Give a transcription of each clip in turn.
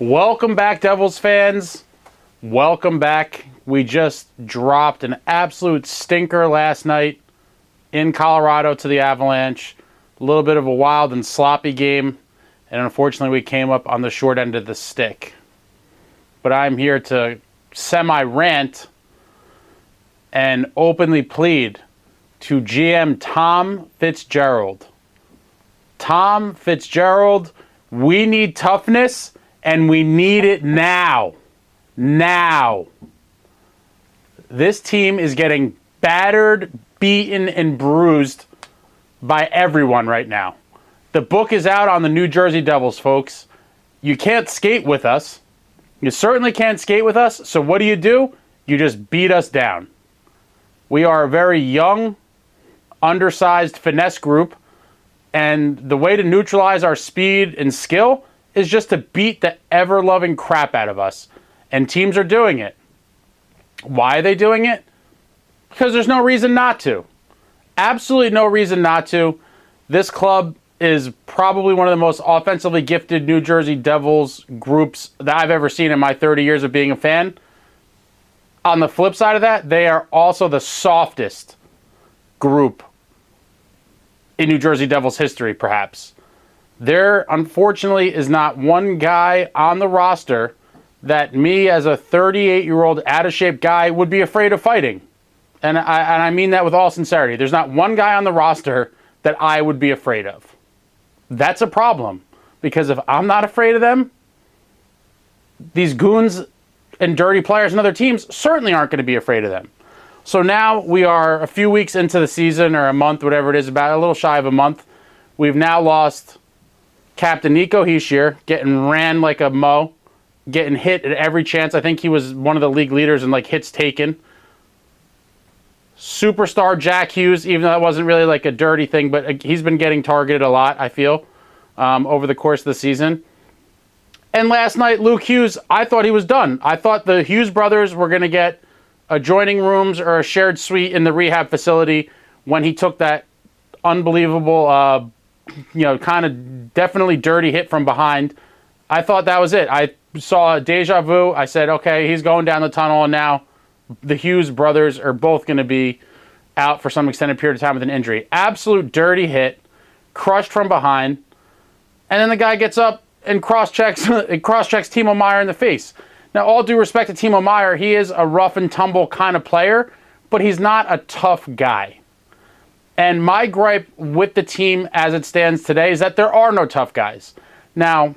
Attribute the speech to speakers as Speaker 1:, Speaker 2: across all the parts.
Speaker 1: Welcome back, Devils fans. Welcome back. We just dropped an absolute stinker last night in Colorado to the Avalanche. A little bit of a wild and sloppy game, and unfortunately we came up on the short end of the stick. But I'm here to semi-rant and openly plead to GM Tom Fitzgerald. Tom Fitzgerald, we need toughness, and we need it now. Now. This team is getting battered, beaten, and bruised by everyone right now. The book is out on the New Jersey Devils, folks. You can't skate with us. You certainly can't skate with us, so what do? You just beat us down. We are a very young, undersized finesse group, and the way to neutralize our speed and skill is just to beat the ever-loving crap out of us. And teams are doing it. Why are they doing it? Because there's no reason not to. Absolutely no reason not to. This club is probably one of the most offensively gifted New Jersey Devils groups that I've ever seen in my 30 years of being a fan. On the flip side of that, they are also the softest group in New Jersey Devils history, perhaps. There, unfortunately, is not one guy on the roster that me, as a 38-year-old out-of-shape guy, would be afraid of fighting. And I mean that with all sincerity. There's not one guy on the roster that I would be afraid of. That's a problem. Because if I'm not afraid of them, these goons and dirty players and other teams certainly aren't going to be afraid of them. So now we are a few weeks into the season, or a month, whatever it is, about a little shy of a month. We've now lost Captain nicohischier, getting ran like a mo, getting hit at every chance. I think he was one of the league leaders in like hits taken. Superstar jackhughes, even though that wasn't really like a dirty thing, but he's been getting targeted a lot, I feel, over the course of the season. And last night, lukehughes, I thought he was done. I thought the Hughes brothers were going to get adjoining rooms or a shared suite in the rehab facility when he took that unbelievable, kind of definitely dirty hit from behind. I thought that was it. I saw a deja vu. I said, okay, he's going down the tunnel, and now the Hughes brothers are both going to be out for some extended period of time with an injury. Absolute dirty hit, crushed from behind, and then the guy gets up and cross-checks Timo Meier in the face. Now, all due respect to Timo Meier, he is a rough-and-tumble kind of player, but he's not a tough guy. And my gripe with the team as it stands today is that there are no tough guys. Now,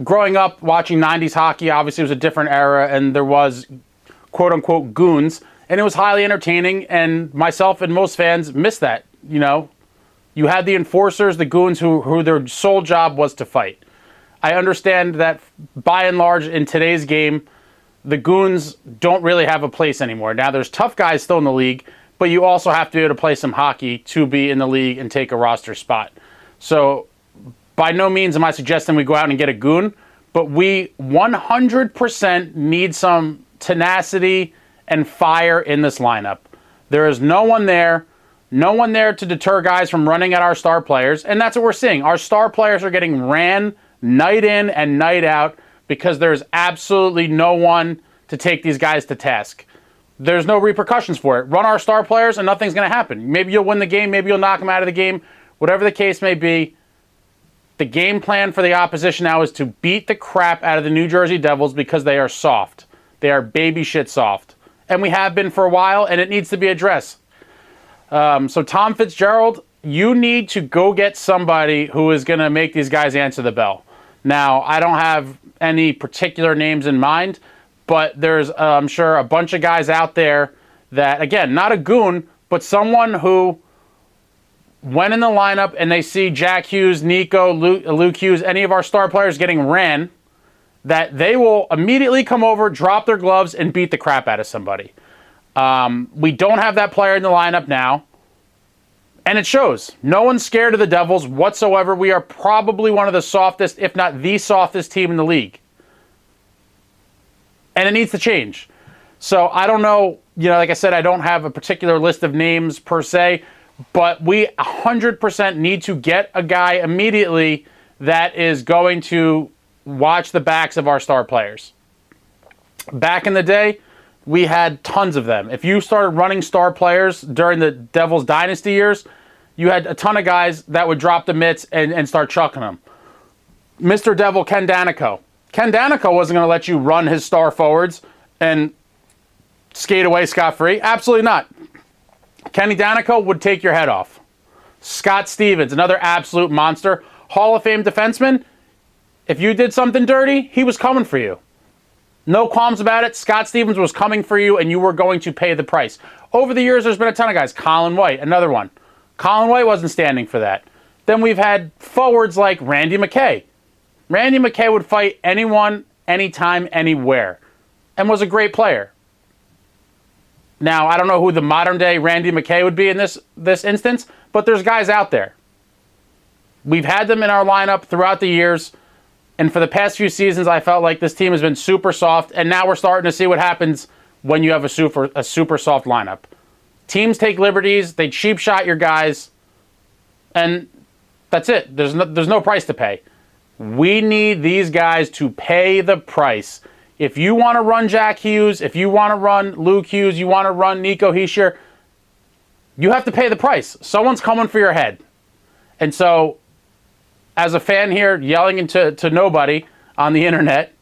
Speaker 1: growing up watching 90s hockey, obviously it was a different era, and there was quote-unquote goons, and it was highly entertaining, and myself and most fans missed that. You had the enforcers, the goons, who their sole job was to fight. I understand that by and large in today's game, the goons don't really have a place anymore. Now, there's tough guys still in the league, but you also have to be able to play some hockey to be in the league and take a roster spot. So by no means am I suggesting we go out and get a goon, but we 100% need some tenacity and fire in this lineup. There is no one there to deter guys from running at our star players, and that's what we're seeing. Our star players are getting ran night in and night out because there's absolutely no one to take these guys to task. There's no repercussions for it. Run our star players and nothing's going to happen. Maybe you'll win the game, maybe you'll knock them out of the game. Whatever the case may be, the game plan for the opposition now is to beat the crap out of the New Jersey Devils because they are soft. They are baby shit soft. And we have been for a while, and it needs to be addressed. So Tom Fitzgerald, you need to go get somebody who is going to make these guys answer the bell. Now, I don't have any particular names in mind, but there's, I'm sure, a bunch of guys out there that, again, not a goon, but someone who went in the lineup and they see jackhughes, Nico, lukehughes, any of our star players getting ran, that they will immediately come over, drop their gloves, and beat the crap out of somebody. We don't have that player in the lineup now, and it shows. No one's scared of the Devils whatsoever. We are probably one of the softest, if not the softest team in the league. And it needs to change. So I don't know, like I said, I don't have a particular list of names per se, but we 100% need to get a guy immediately that is going to watch the backs of our star players. Back in the day, we had tons of them. If you started running star players during the Devils dynasty years, you had a ton of guys that would drop the mitts and start chucking them. Mr. Devil Ken Danico. Ken Danico wasn't going to let you run his star forwards and skate away scot-free. Absolutely not. Kenny Danico would take your head off. Scott Stevens, another absolute monster. Hall of Fame defenseman. If you did something dirty, he was coming for you. No qualms about it. Scott Stevens was coming for you, and you were going to pay the price. Over the years, there's been a ton of guys. Colin White, another one. Colin White wasn't standing for that. Then we've had forwards like Randy McKay. Randy McKay would fight anyone, anytime, anywhere, and was a great player. Now, I don't know who the modern-day Randy McKay would be in this instance, but there's guys out there. We've had them in our lineup throughout the years, and for the past few seasons, I felt like this team has been super soft, and now we're starting to see what happens when you have a super soft lineup. Teams take liberties, they cheap shot your guys, and that's it. There's no price to pay. We need these guys to pay the price. If you want to run Jack Hughes, if you want to run Luke Hughes, you want to run nicohischier, you have to pay the price. Someone's coming for your head. And so, as a fan here yelling into nobody on the internet,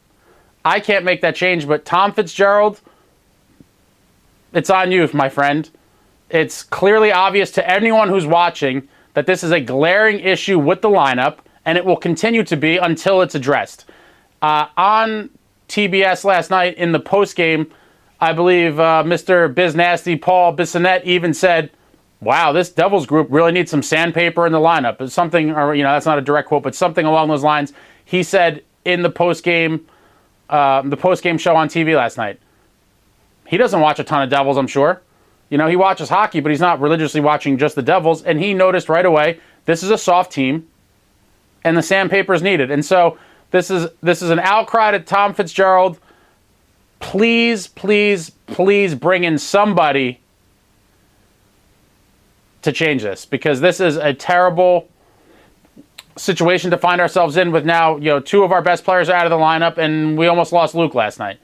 Speaker 1: I can't make that change, but Tom Fitzgerald, it's on you, my friend. It's clearly obvious to anyone who's watching that this is a glaring issue with the lineup, and it will continue to be until it's addressed. On TBS last night in the postgame, I believe Mr. Biz Nasty Paul Bissonnette even said, wow, this Devils group really needs some sandpaper in the lineup. It's something, or that's not a direct quote, but something along those lines. He said in the postgame show on TV last night. He doesn't watch a ton of Devils, I'm sure. He watches hockey, but he's not religiously watching just the Devils, and he noticed right away this is a soft team, and the sandpaper is needed. And so this is an outcry to Tom Fitzgerald. Please, please, please bring in somebody to change this, because this is a terrible situation to find ourselves in with now, two of our best players are out of the lineup, and we almost lost Luke last night.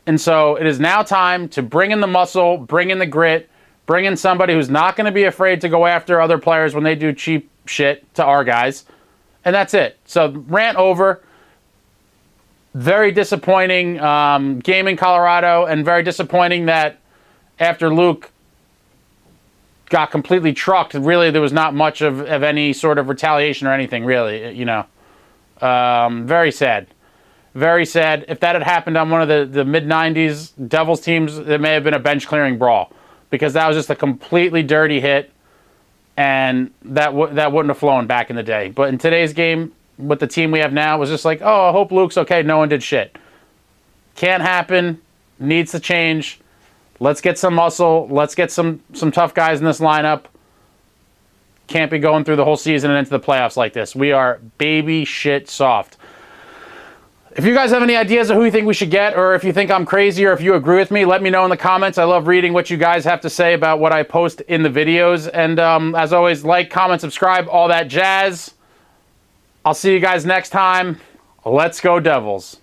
Speaker 1: And so it is now time to bring in the muscle, bring in the grit, bring in somebody who's not going to be afraid to go after other players when they do cheap shit to our guys. And that's it. So rant over. Very disappointing game in Colorado, and very disappointing that after Luke got completely trucked, really there was not much of any sort of retaliation or anything, really, Very sad. Very sad. If that had happened on one of the mid-90s Devils teams, it may have been a bench-clearing brawl, because that was just a completely dirty hit, and that wouldn't have flown back in the day. But in today's game, with the team we have now, it was just like, oh, I hope Luke's okay. No one did shit. Can't happen. Needs to change. Let's get some muscle. Let's get some tough guys in this lineup. Can't be going through the whole season and into the playoffs like this. We are baby shit soft. If you guys have any ideas of who you think we should get, or if you think I'm crazy, or if you agree with me, let me know in the comments. I love reading what you guys have to say about what I post in the videos. And as always, like, comment, subscribe, all that jazz. I'll see you guys next time. Let's go Devils.